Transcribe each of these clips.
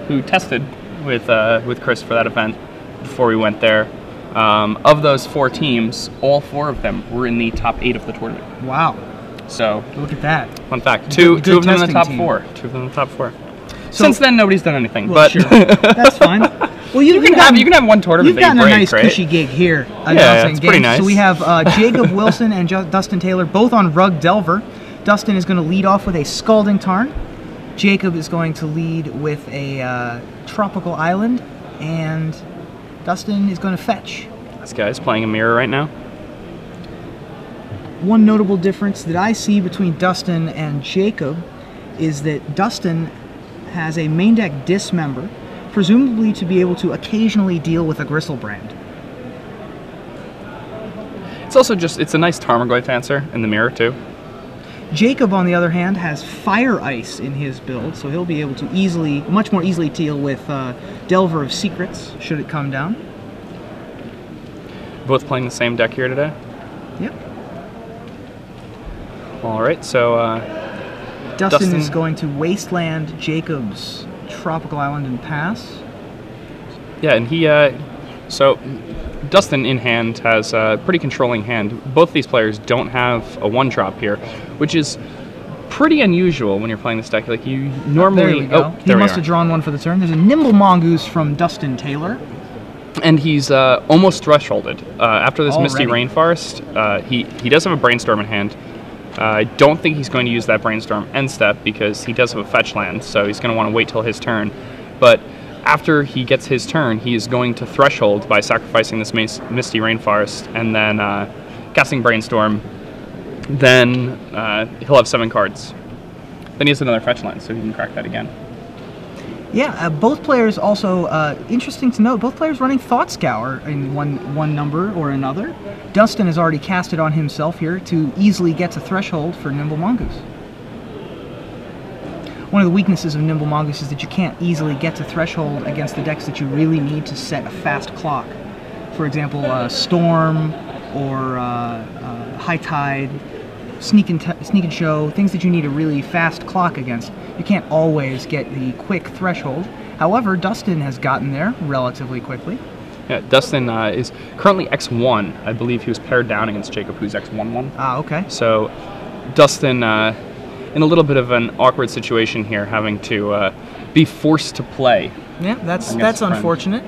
who tested with Chris for that event before we went there. Of those 4 teams, all 4 of them were in the top 8 of the tournament. Wow. So look at that. Fun fact. Two of them in the top 4. 2 of them in the top 4. So, since then, nobody's done anything. Well, but sure. That's fine. Well, you can have one tournament. You've gotten a nice cushy gig here. Yeah, it's pretty nice. So we have Jacob Wilson and Dustin Taylor both on Rug Delver. Dustin is going to lead off with a Scalding Tarn. Jacob is going to lead with a Tropical Island, and Dustin is going to fetch. This guy's playing a mirror right now. One notable difference that I see between Dustin and Jacob is that Dustin has a main deck Dismember, presumably to be able to occasionally deal with a Gristlebrand. It's also it's a nice Tarmogoyf answer in the mirror too. Jacob, on the other hand, has Fire Ice in his build, so he'll be able to much more easily deal with Delver of Secrets, should it come down. Both playing the same deck here today? Yep. Alright, so Dustin is going to Wasteland Jacob's Tropical Island and pass. Yeah, and he, so Dustin in hand has a pretty controlling hand. Both these players don't have a 1-drop here, which is pretty unusual when you're playing this deck. Like, you normally... There we go. He must have drawn one for the turn. There's a Nimble Mongoose from Dustin Taylor. And he's almost thresholded. After this Already. Misty Rainforest, he does have a Brainstorm in hand. I don't think he's going to use that Brainstorm end step because he does have a fetch land, so he's going to want to wait till his turn. But after he gets his turn, he is going to threshold by sacrificing this Misty Rainforest and then casting Brainstorm. Then he'll have 7 cards. Then he has another fetch land, so he can crack that again. Yeah, both players also, interesting to note, both players running Thought Scour in one number or another. Dustin has already cast it on himself here to easily get to Threshold for Nimble Mongoose. One of the weaknesses of Nimble Mongoose is that you can't easily get to Threshold against the decks that you really need to set a fast clock. For example, Storm or High Tide, Sneak and Show, things that you need a really fast clock against. You can't always get the quick Threshold. However, Dustin has gotten there relatively quickly. Yeah, Dustin is currently X1. I believe he was paired down against Jacob, who's X1-1. Ah, okay. So Dustin in a little bit of an awkward situation here, having to be forced to play. Yeah, that's unfortunate.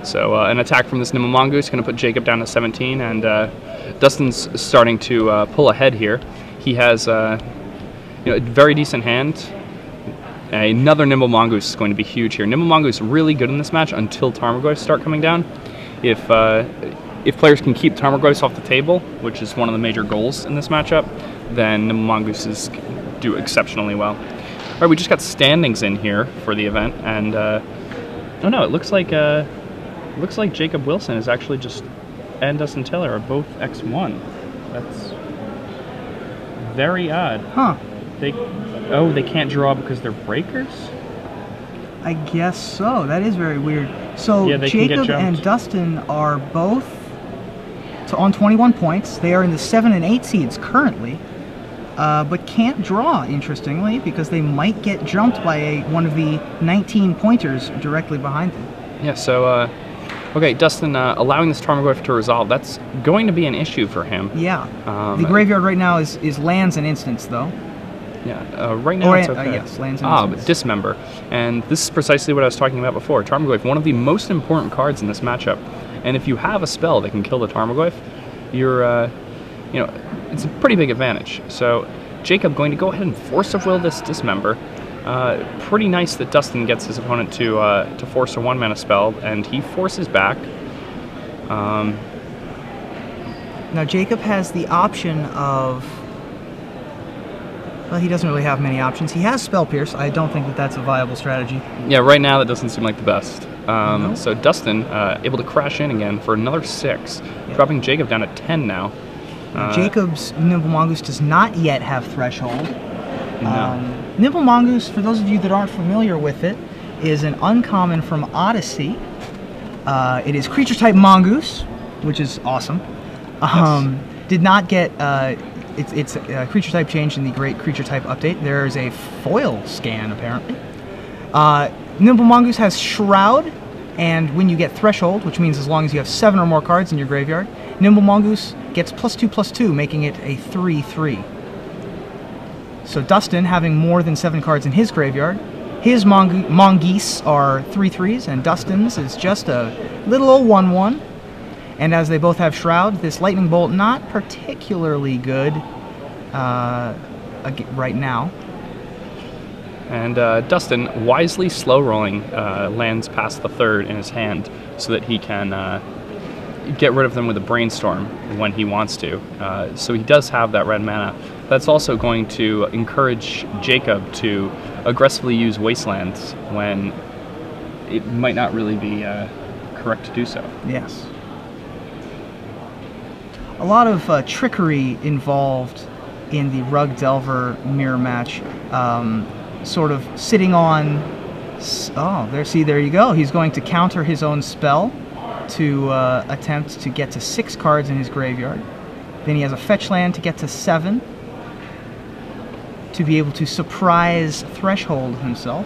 So an attack from this Nimble Mongoose is going to put Jacob down to 17, and Dustin's starting to pull ahead here. He has a very decent hand. Another Nimble Mongoose is going to be huge here. Nimble Mongoose really good in this match until Tarmogoyfs start coming down. If players can keep Tarmogoyfs off the table, which is one of the major goals in this matchup, then Nimble Mongooses do exceptionally well. All right, we just got standings in here for the event, and oh no, it looks like Jacob Wilson is actually and Dustin Taylor are both X1. That's very odd. Huh. They can't draw because they're breakers? I guess so. That is very weird. So yeah, Jacob and Dustin are both on 21 points. They are in the 7 and 8 seeds currently, but can't draw, interestingly, because they might get jumped by one of the 19 pointers directly behind them. Yeah, so okay, Dustin allowing this Tarmogoyf to resolve, that's going to be an issue for him. Yeah. The graveyard right now is lands and instants, though. Yeah, right now it's okay. Yes, lands and instants. But Dismember. And this is precisely what I was talking about before. Tarmogoyf, one of the most important cards in this matchup. And if you have a spell that can kill the Tarmogoyf, you're, it's a pretty big advantage. So Jacob going to go ahead and Force of Will this Dismember. Pretty nice that Dustin gets his opponent to force a 1-mana spell, and he forces back. Now Jacob has the option of... Well, he doesn't really have many options. He has Spell Pierce. I don't think that that's a viable strategy. Yeah, right now that doesn't seem like the best. No. So Dustin able to crash in again for another 6, dropping Jacob down to 10 now. Jacob's Nimble Mongoose does not yet have Threshold. No. Nimble Mongoose, for those of you that aren't familiar with it, is an uncommon from Odyssey. It is creature type Mongoose, which is awesome. Yes. Did not get it's a creature type change in the Great Creature Type update. There is a foil scan, apparently. Nimble Mongoose has Shroud, and when you get Threshold, which means as long as you have 7 or more cards in your graveyard, Nimble Mongoose gets +2/+2, making it a 3/3. So Dustin, having more than 7 cards in his graveyard, his Mongoose are 3/3s, and Dustin's is just a little old 1/1. And as they both have Shroud, this Lightning Bolt not particularly good right now. And Dustin wisely slow rolling lands past the 3rd in his hand so that he can get rid of them with a Brainstorm when he wants to. So he does have that red mana. That's also going to encourage Jacob to aggressively use Wastelands when it might not really be correct to do so. Yes. A lot of trickery involved in the Rug Delver mirror match. Sort of sitting on... Oh, there you go. He's going to counter his own spell to attempt to get to 6 cards in his graveyard. Then he has a fetch land to get to 7 to be able to surprise Threshold himself.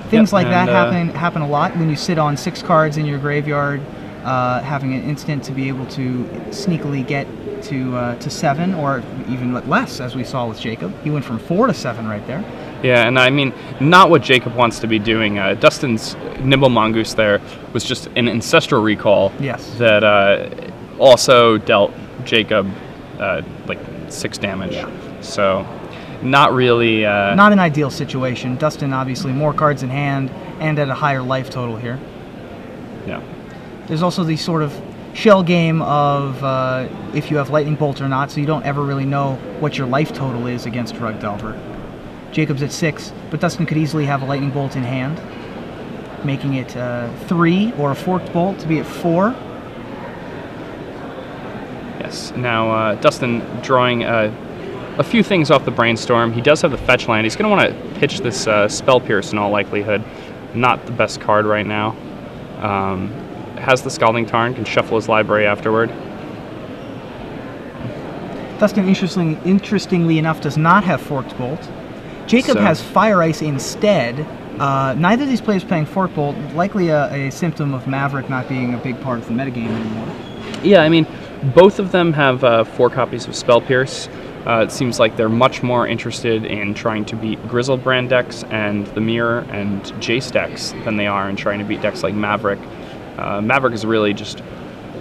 Things like that happen a lot when you sit on 6 cards in your graveyard, having an instant to be able to sneakily get to 7, or even less, as we saw with Jacob. He went from 4 to 7 right there. Yeah, and I mean, not what Jacob wants to be doing. Dustin's Nimble Mongoose there was just an Ancestral Recall. Yes. That also dealt Jacob like 6 damage. Yeah. So, not really... not an ideal situation. Dustin, obviously, more cards in hand and at a higher life total here. Yeah. There's also the sort of shell game of if you have Lightning Bolt or not, so you don't ever really know what your life total is against Rug Delver. Jacob's at 6, but Dustin could easily have a Lightning Bolt in hand, making it 3, or a Forked Bolt to be at 4. Yes. Now, Dustin drawing a few things off the Brainstorm. He does have the fetch land. He's going to want to pitch this Spell Pierce in all likelihood. Not the best card right now. Has the Scalding Tarn, can shuffle his library afterward. Dustin, interestingly enough, does not have Forked Bolt. Jacob has Fire Ice instead. Neither of these players playing Forked Bolt, likely a symptom of Maverick not being a big part of the metagame anymore. Yeah, I mean, both of them have 4 copies of Spell Pierce. It seems like they're much more interested in trying to beat Grizzlebrand decks and the Mirror and Jace decks than they are in trying to beat decks like Maverick. Maverick is really just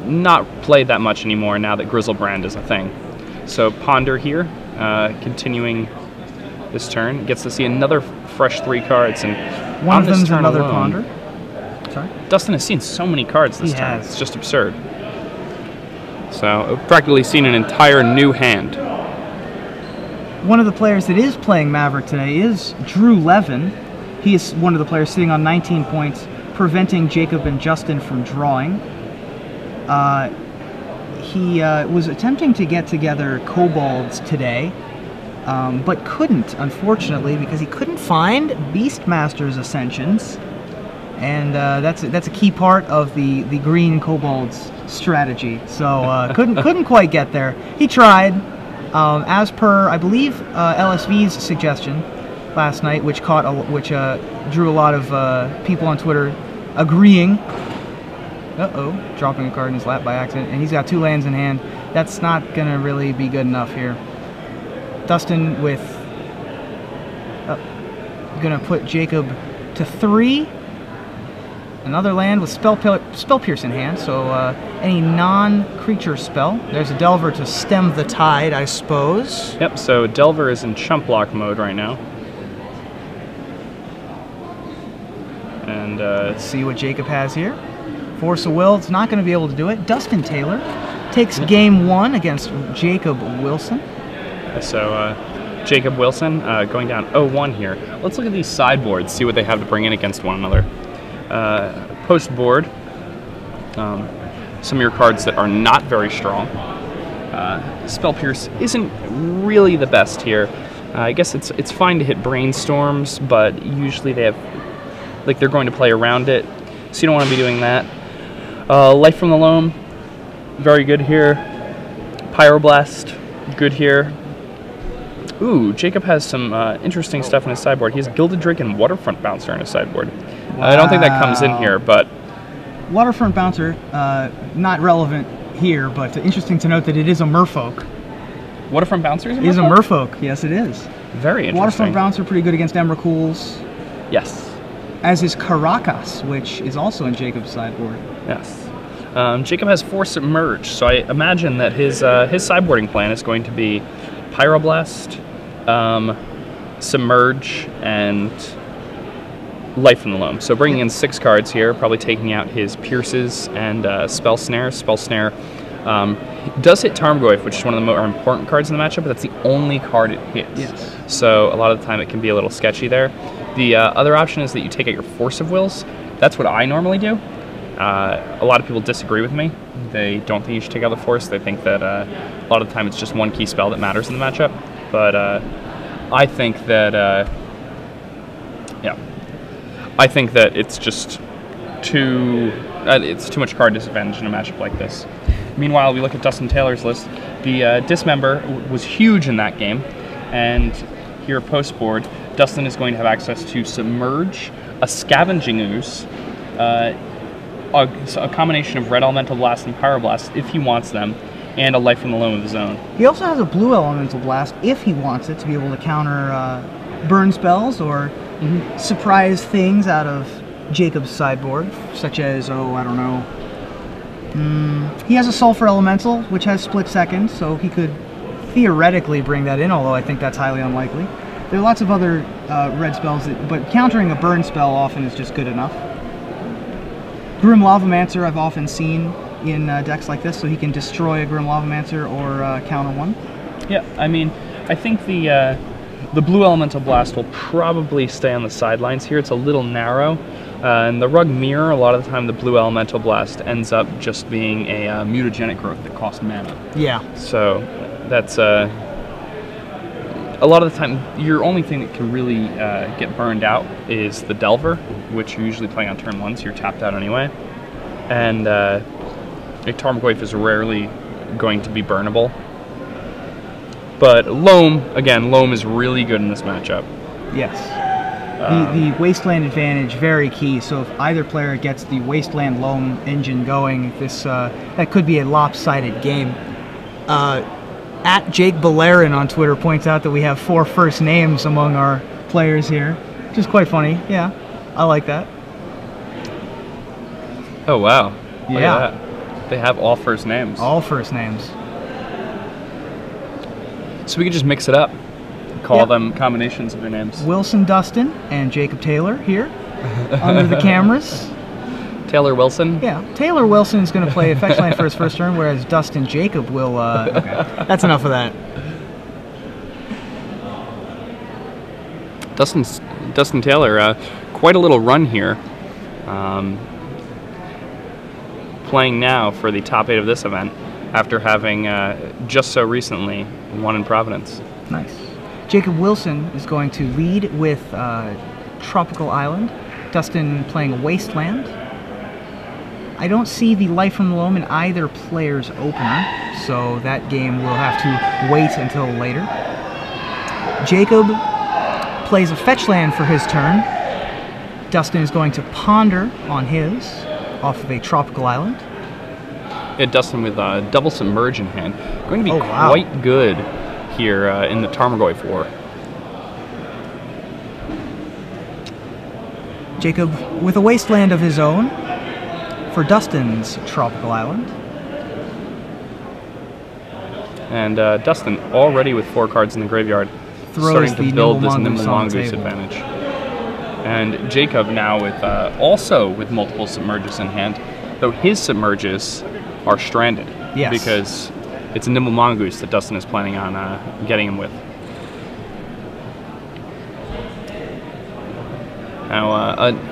not played that much anymore now that Grizzlebrand is a thing. So Ponder here, continuing this turn, gets to see another fresh 3 cards, and one of this them's turn another alone, Ponder. Sorry? Dustin has seen so many cards this turn. Has. It's just absurd. So practically seen an entire new hand. One of the players that is playing Maverick today is Drew Levin. He is one of the players sitting on 19 points, preventing Jacob and Justin from drawing. He was attempting to get together Kobolds today, but couldn't, unfortunately, because he couldn't find Beastmaster's Ascensions, and that's a key part of the green Kobolds strategy. So couldn't quite get there. He tried, as per I believe LSV's suggestion last night, which drew a lot of people on Twitter agreeing. Dropping a card in his lap by accident, and he's got 2 lands in hand. That's not gonna really be good enough here. Dustin with gonna put Jacob to 3. Another land with Spell Pierce in hand, so any non-creature spell. There's a Delver to stem the tide, I suppose. Yep, so Delver is in chump block mode right now. And let's see what Jacob has here. Force of Will, it's not going to be able to do it. Dustin Taylor takes game 1 against Jacob Wilson. So Jacob Wilson going down 0-1 here. Let's look at these sideboards, see what they have to bring in against one another. Post board, some of your cards that are not very strong. Spell Pierce isn't really the best here. I guess it's fine to hit Brainstorms, but usually they have, like, they're going to play around it, so you don't want to be doing that. Life from the Loam, very good here. Pyroblast, good here. Ooh, Jacob has some interesting stuff in his sideboard. He has Gilded Drake and Waterfront Bouncer in his sideboard. Wow. I don't think that comes in here, but... Waterfront Bouncer, not relevant here, but interesting to note that it is a merfolk. Waterfront Bouncer is a merfolk? It is a merfolk, yes it is. Very interesting. Waterfront Bouncer, pretty good against Emrakul's. Yes. As is Caracas, which is also in Jacob's sideboard. Yes. Jacob has 4 Submerge, so I imagine that his sideboarding plan is going to be Pyroblast, Submerge, and Life from the Loam. So bringing in 6 cards here, probably taking out his Pierces and Spell Snare. Spell Snare does hit Tarmogoyf, which is one of the more important cards in the matchup, but that's the only card it hits. Yes. So a lot of the time it can be a little sketchy there. The other option is that you take out your Force of Wills. That's what I normally do. A lot of people disagree with me. They don't think you should take out the Force. They think that a lot of the time it's just one key spell that matters in the matchup. But I think that, I think that it's just it's too much card disadvantage in a matchup like this. Meanwhile, we look at Dustin Taylor's list. The Dismember was huge in that game, and here post board, Dustin is going to have access to Submerge, a Scavenging Ooze, a combination of Red Elemental Blast and Pyroblast if he wants them, and a Life from the Loam of his own. He also has a Blue Elemental Blast if he wants it to be able to counter burn spells or surprise things out of Jacob's sideboard, such as, I don't know. He has a Sulfur Elemental, which has Split Second, so he could theoretically bring that in, although I think that's highly unlikely. There are lots of other red spells, but countering a burn spell often is just good enough. Grim Lavamancer I've often seen in decks like this, so he can destroy a Grim Lavamancer or counter one. Yeah, I mean, I think the Blue Elemental Blast will probably stay on the sidelines here. It's a little narrow. And the Rug Mirror, a lot of the time the Blue Elemental Blast ends up just being a mutagenic growth that costs mana. Yeah. So that's a lot of the time your only thing that can really get burned out is the Delver, which you're usually playing on turn 1, so you're tapped out anyway. And Tarmogoyf is rarely going to be burnable. But Loam, again, Loam is really good in this matchup. Yes. The Wasteland advantage, very key. So if either player gets the Wasteland Loam engine going, that could be a lopsided game. At Jake Bellerin on Twitter points out that we have 4 first names among our players here, which is quite funny. Yeah, I like that. Oh, wow. Yeah. Look at that. They have all first names. All first names. So we could just mix it up. Call them combinations of their names. Wilson Dustin and Jacob Taylor here under the cameras. Taylor Wilson? Yeah, Taylor Wilson is going to play a fetch land for his first turn, whereas Dustin Jacob will... okay, that's enough of that. Dustin Taylor, quite a little run here. Playing now for the top 8 of this event after having just so recently won in Providence. Nice. Jacob Wilson is going to lead with Tropical Island. Dustin playing Wasteland. I don't see the Life from the Loam in either player's opener, so that game will have to wait until later. Jacob plays a fetch land for his turn. Dustin is going to ponder on his off of a Tropical Island. Yeah, Dustin with double Submerge in hand. Going to be quite good here in the Tarmogoyf War. Jacob with a Wasteland of his own for Dustin's Tropical Island. And Dustin already with 4 cards in the graveyard, starting to build this Nimble Mongoose advantage. And Jacob now with also with multiple Submerges in hand, though his Submerges are stranded. Yes. Because it's a Nimble Mongoose that Dustin is planning on getting him with. Now,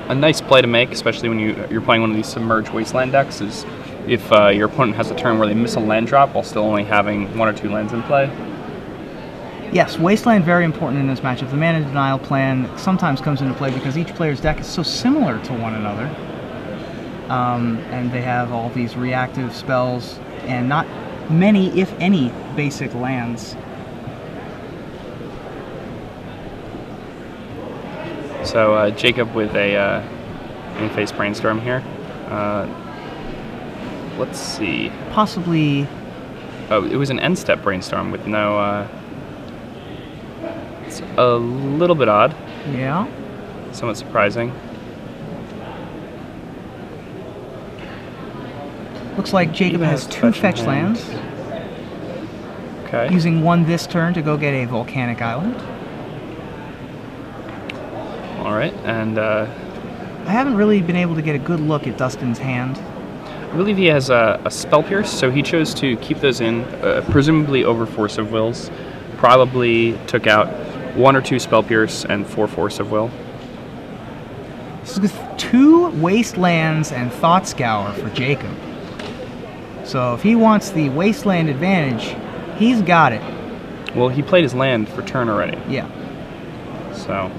a nice play to make, especially when you're playing one of these Submerged Wasteland decks, is if your opponent has a turn where they miss a land drop while still only having 1 or 2 lands in play. Yes, Wasteland very important in this matchup. The mana denial plan sometimes comes into play because each player's deck is so similar to one another. And they have all these reactive spells, and not many, if any, basic lands. So Jacob with a in-face brainstorm here. Let's see. Possibly. Oh, it was an end-step brainstorm with no. It's a little bit odd. Yeah. Somewhat surprising. Looks like Jacob has 2 fetch lands. Okay. Using 1 this turn to go get a volcanic island. All right, and I haven't really been able to get a good look at Dustin's hand. I believe he has a Spell Pierce, so he chose to keep those in, presumably over Force of Wills. Probably took out 1 or 2 Spell Pierce and 4 Force of Will. This is with 2 Wastelands and Thought Scour for Jacob. So if he wants the Wasteland advantage, he's got it. Well, he played his land for turn already. Yeah. So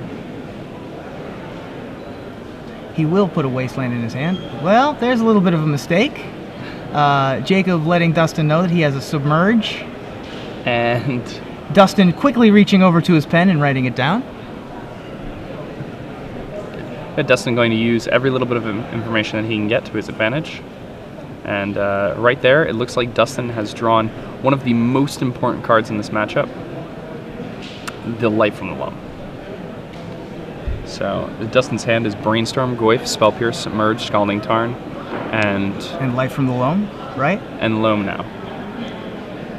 he will put a Wasteland in his hand. Well, there's a little bit of a mistake. Jacob letting Dustin know that he has a Submerge. And Dustin quickly reaching over to his pen and writing it down. Dustin going to use every little bit of information that he can get to his advantage. And right there, it looks like Dustin has drawn one of the most important cards in this matchup, the Light from the Loam. So Dustin's hand is Brainstorm, Goyf, Spell Pierce, Submerge, Scalding Tarn, and Light from the Loam, right? And Loam now.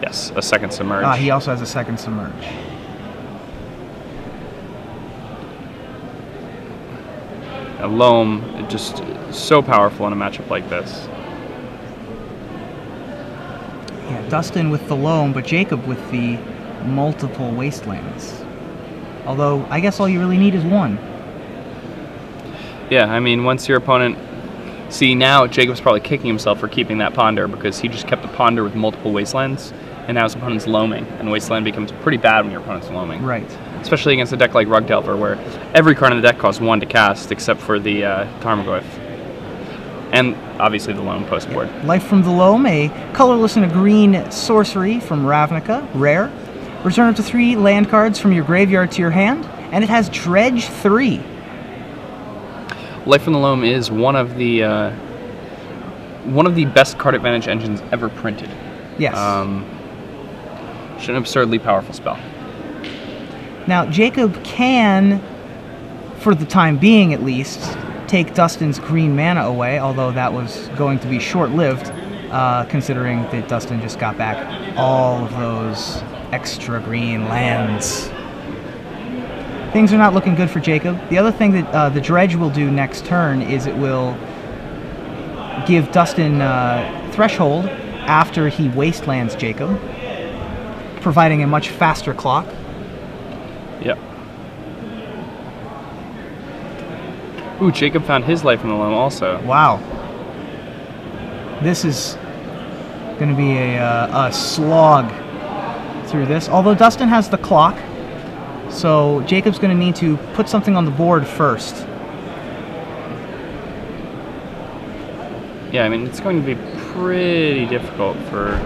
Yes, a second Submerge. He also has a second Submerge. A Loam, just so powerful in a matchup like this. Yeah, Dustin with the Loam, but Jacob with the multiple Wastelands. Although, I guess all you really need is 1. Yeah, I mean, once your opponent... See, now Jacob's probably kicking himself for keeping that Ponder, because he just kept the Ponder with multiple Wastelands, and now his opponent's loaming, and Wasteland becomes pretty bad when your opponent's loaming. Right. Especially against a deck like Rug Delver, where every card in the deck costs 1 to cast, except for the Tarmogoyf. And obviously the Loam post board. Yeah. Life from the Loam, a colorless and a green sorcery from Ravnica, rare. Return up to 3 land cards from your graveyard to your hand, and it has Dredge 3. Life from the Loam is one of the best card advantage engines ever printed. Yes. It's an absurdly powerful spell. Now, Jacob can, for the time being at least, take Dustin's green mana away, although that was going to be short-lived, considering that Dustin just got back all of those extra green lands. Things are not looking good for Jacob. The other thing that the Dredge will do next turn is it will give Dustin Threshold after he Wastelands Jacob, providing a much faster clock. Yep. Ooh, Jacob found his Life from the Loam also. Wow. This is going to be a slog through this. Although Dustin has the clock, so Jacob's going to need to put something on the board first. Yeah, I mean, it's going to be pretty difficult for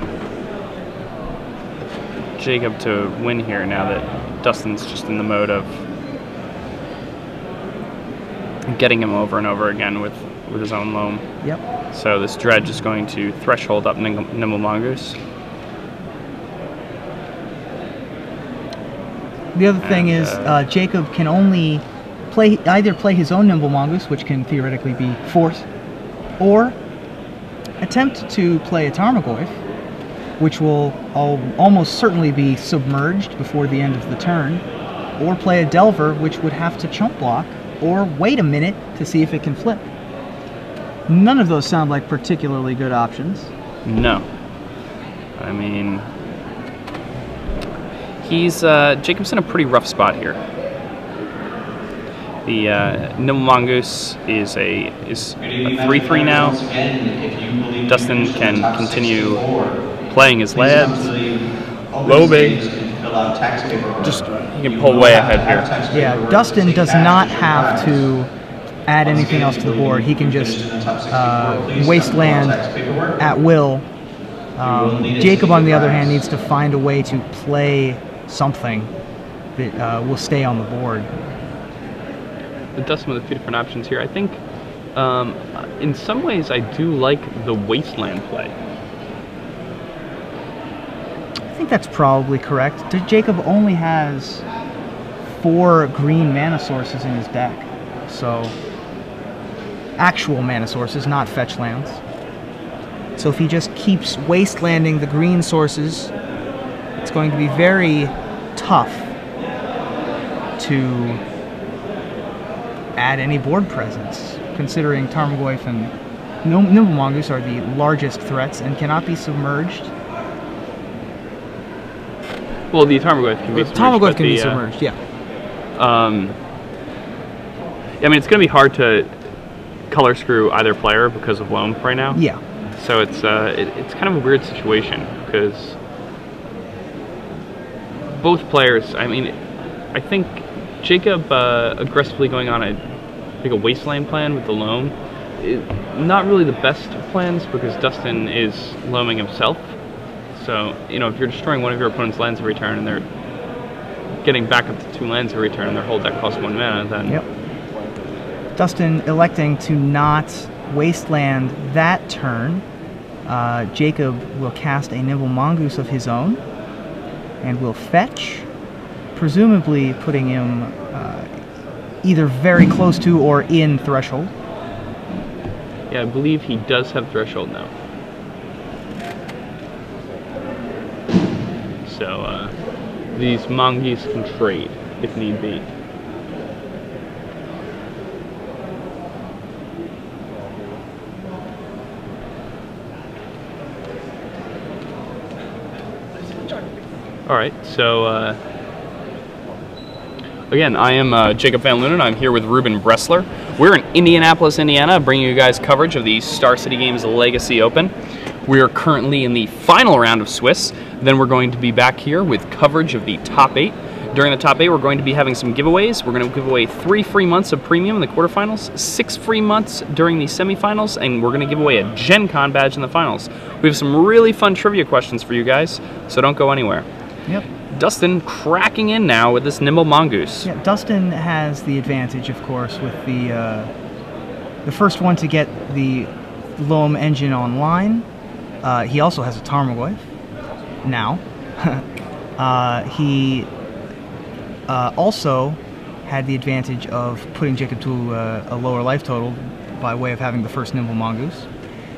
Jacob to win here now that Dustin's just in the mode of getting him over and over again with his own Loam. Yep. So this Dredge is going to Threshold up Nimble Mongoose. The other thing is Jacob can only either play his own Nimble Mongoose, which can theoretically be Force, or attempt to play a Tarmogoyf, which will almost certainly be submerged before the end of the turn, or play a Delver, which would have to chump block, or wait a minute to see if it can flip. None of those sound like particularly good options. No. I mean, Jacob's in a pretty rough spot here. The Nimble Mongoose is a 3/3 now. Dustin can continue playing his lads, loaming. Just he can pull way ahead here. Yeah, Dustin does not have to add anything else to the board. He can just wasteland at will Jacob, on the other hand, needs to find a way to play something that will stay on the board. Dustin with a few different options here. I think, in some ways, I do like the Wasteland play. I think that's probably correct. Jacob only has 4 green mana sources in his deck, so actual mana sources, not fetch lands. So if he just keeps wastelanding the green sources, it's going to be very tough to add any board presence, considering Tarmogoyf and Nimble Mongoose are the largest threats and cannot be submerged. Well, the Tarmogoyf can be submerged. Tarmogoyf can be submerged, yeah. I mean, it's going to be hard to color screw either player because of Loam right now. Yeah. So it's kind of a weird situation because both players. I mean, I think Jacob aggressively going on a wasteland plan with the Loam is not really the best of plans because Dustin is loaming himself. So you know, if you're destroying one of your opponent's lands every turn and they're getting back up to 2 lands every turn and their whole deck costs 1 mana, then yep. Dustin electing to not wasteland that turn. Jacob will cast a Nimble Mongoose of his own and will fetch, presumably putting him either very close to or in Threshold. Yeah, I believe he does have Threshold now. So these Mongoose can trade if need be. Alright, so again, I am Jacob Van Lunen. I'm here with Ruben Bressler. We're in Indianapolis, Indiana, bringing you guys coverage of the Star City Games Legacy Open. We are currently in the final round of Swiss. Then we're going to be back here with coverage of the top 8. During the top 8, we're going to be having some giveaways. We're going to give away 3 free months of premium in the quarterfinals, 6 free months during the semifinals, and we're going to give away a Gen Con badge in the finals. We have some really fun trivia questions for you guys, so don't go anywhere. Yep. Dustin cracking in now with this Nimble Mongoose. Yeah, Dustin has the advantage, of course, with the first one to get the Loam engine online. He also has a Tarmogoyf now. He also had the advantage of putting Jacob to a lower life total by way of having the first Nimble Mongoose.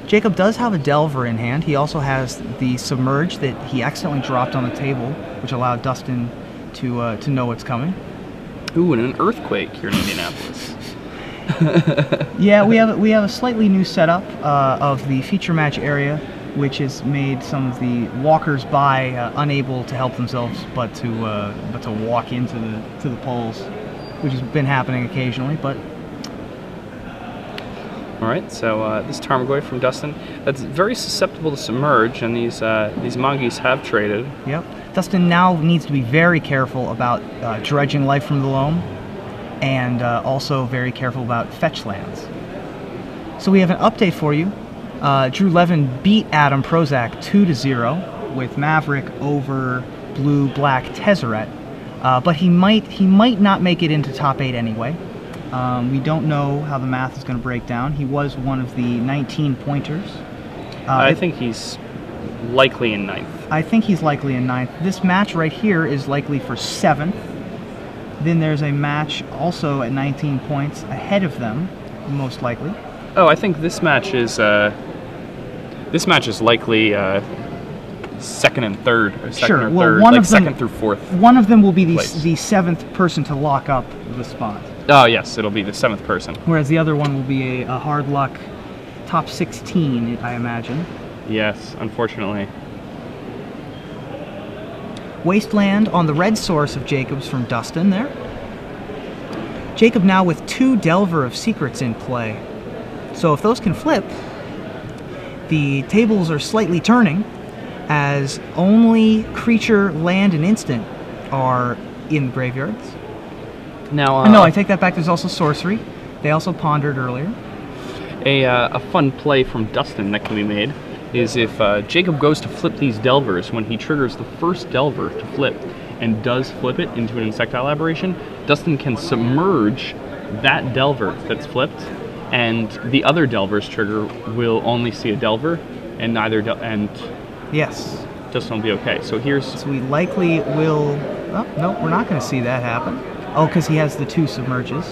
Jacob does have a Delver in hand. He also has the Submerge that he accidentally dropped on the table, which allowed Dustin to know what's coming. Ooh, and an Earthquake here in Indianapolis. Yeah, we have a slightly new setup of the feature match area, which has made some of the walkers by unable to help themselves but to walk into the poles, which has been happening occasionally. But all right, so this Tarmogoyf from Dustin, that's very susceptible to submerge, and these Mongoose have traded. Yep. Dustin now needs to be very careful about dredging life from the Loam, and also very careful about fetch lands. So we have an update for you. Drew Levin beat Adam Prozac 2-0 with Maverick over blue-black Tezzeret, but he might not make it into top 8 anyway. We don't know how the math is going to break down. He was one of the 19 pointers. I think he's likely in 9th. I think he's likely in 9th. This match right here is likely for 7th. Then there's a match also at 19 points ahead of them, most likely. Oh, I think this match is likely 2nd and 3rd, or 2nd or 3rd, like 2nd through 4th. One of them will be the 7th person to lock up the spot. Oh yes, it'll be the 7th person. Whereas the other one will be a hard luck top 16, I imagine. Yes, unfortunately. Wasteland on the red source of Jacob's from Dustin there. Jacob now with 2 Delver of Secrets in play. So if those can flip, the tables are slightly turning, as only creature, land, and instant are in the graveyards. Now, no, I take that back. There's also sorcery. They also pondered earlier. A fun play from Dustin that can be made is if Jacob goes to flip these Delvers, when he triggers the first Delver to flip and does flip it into an Insectile Aberration, Dustin can submerge that Delver that's flipped, and the other Delver's trigger will only see a Delver, and neither yes, Dustin will be okay. So here's... So we likely will... Oh, no, we're not going to see that happen. Oh, because he has the 2 submerges.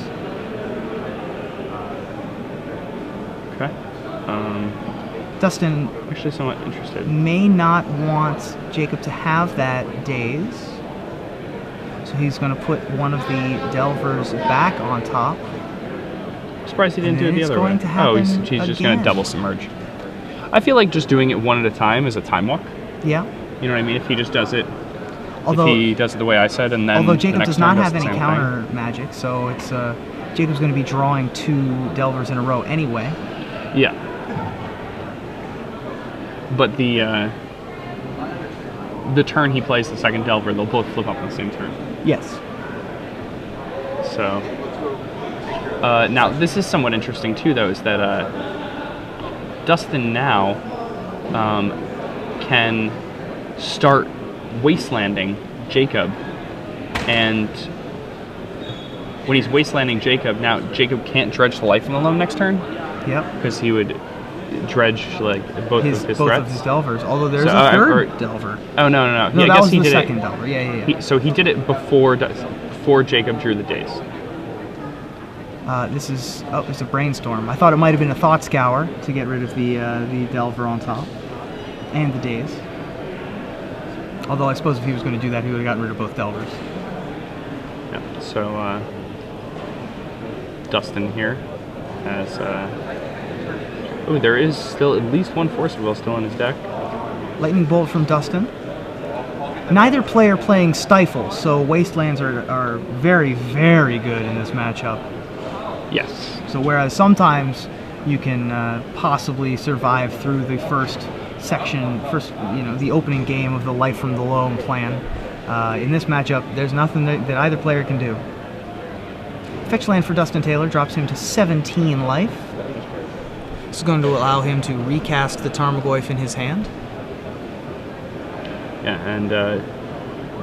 Okay. Dustin... Actually somewhat interested. May not want Jacob to have that daze. So he's going to put one of the Delvers back on top. Surprised he didn't do it the other way. Oh, he's just going to double submerge. I feel like just doing it one at a time is a time walk. Yeah. You know what I mean? If he just does it, although, if he does it the way I said, and then although Jacob the next does not turn have does any the same counter thing. magic, so it's Jacob's going to be drawing 2 Delvers in a row anyway. Yeah. But the turn he plays the second Delver, they'll both flip up on the same turn. Yes. So now this is somewhat interesting too, though, is that Dustin now can start wastelanding Jacob, and when he's wastelanding Jacob, now Jacob can't dredge the life from the loam next turn. Yep. Because he would dredge like both of his threats. Both of his Delvers, although there's a third Delver. Oh no. No, Yeah, that I guess was he the did second it. Delver. Yeah. So he did it before Jacob drew the daze. This is it's a brainstorm. I thought it might have been a thought scour to get rid of the Delver on top and the daze. Although I suppose if he was going to do that, he would have gotten rid of both Delvers. Yeah. So Dustin here has. Oh, there is still at least one Force of Will still in his deck. Lightning Bolt from Dustin. Neither player playing Stifle, so Wastelands are very, very good in this matchup. Yes. So whereas sometimes you can possibly survive through the first section, the opening game of the Life from the Loam plan, in this matchup, there's nothing that either player can do. Fetch land for Dustin Taylor drops him to 17 life. This is going to allow him to recast the Tarmogoyf in his hand. Yeah, and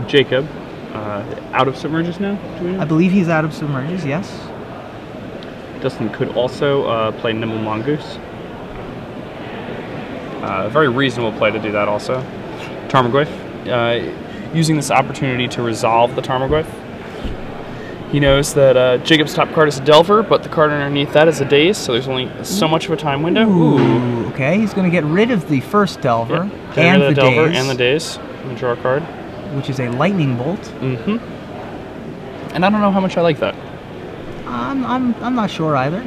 Jacob, out of Submerges now? Do we know? I believe he's out of Submerges, yes. Dustin could also play Nimble Mongoose. A very reasonable play to do that also. Tarmogoyf, using this opportunity to resolve the Tarmogoyf. He knows that Jacob's top card is a Delver, but the card underneath that is a Daze, so there's only so much of a time window. Ooh. Okay, he's going to get rid of the first Delver, Yep. and the Delver Daze, and the Daze, and draw a card. which is a Lightning Bolt. Mm-hmm. And I don't know how much I like that. I'm not sure either.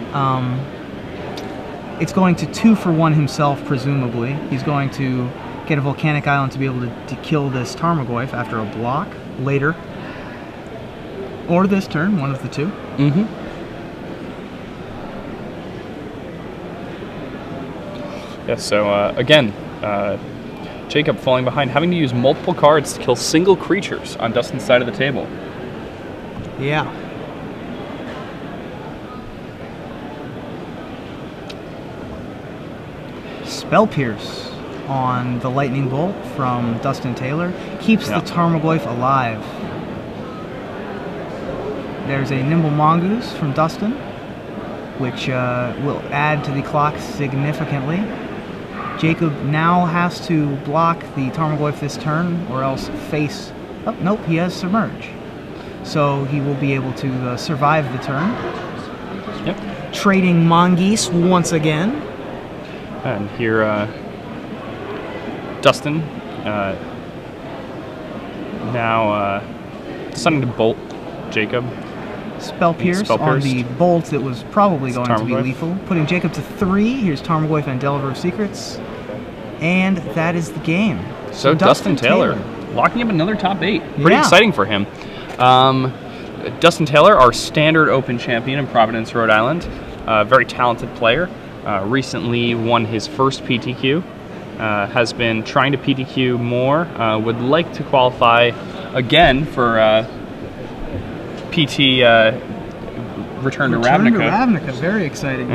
It's going to 2-for-1 himself, presumably. He's going to get a Volcanic Island to be able to kill this Tarmogoyf after a block later. Or this turn, one of the two. Mm-hmm. Yeah, so again, Jacob falling behind, having to use multiple cards to kill single creatures on Dustin's side of the table. Yeah. Spell Pierce on the Lightning Bolt from Dustin Taylor keeps the Tarmogoyf alive. There's a Nimble Mongoose from Dustin, which will add to the clock significantly. Jacob now has to block the Tarmogoyf this turn, or else face... Oh, nope, he has Submerge. So he will be able to survive the turn. Yep. Trading Mongoose once again. And here, Dustin now deciding to bolt Jacob. Spell Pierce on the bolt that was probably going to be lethal, putting Jacob to 3. Here's Tarmogoyf and Delver of Secrets. And that is the game. So Dustin Taylor locking up another top 8. Pretty exciting for him. Dustin Taylor, our standard Open champion in Providence, Rhode Island. Very talented player. Recently won his first PTQ. Has been trying to PTQ more. Would like to qualify again for PT Return to Ravnica. Very exciting.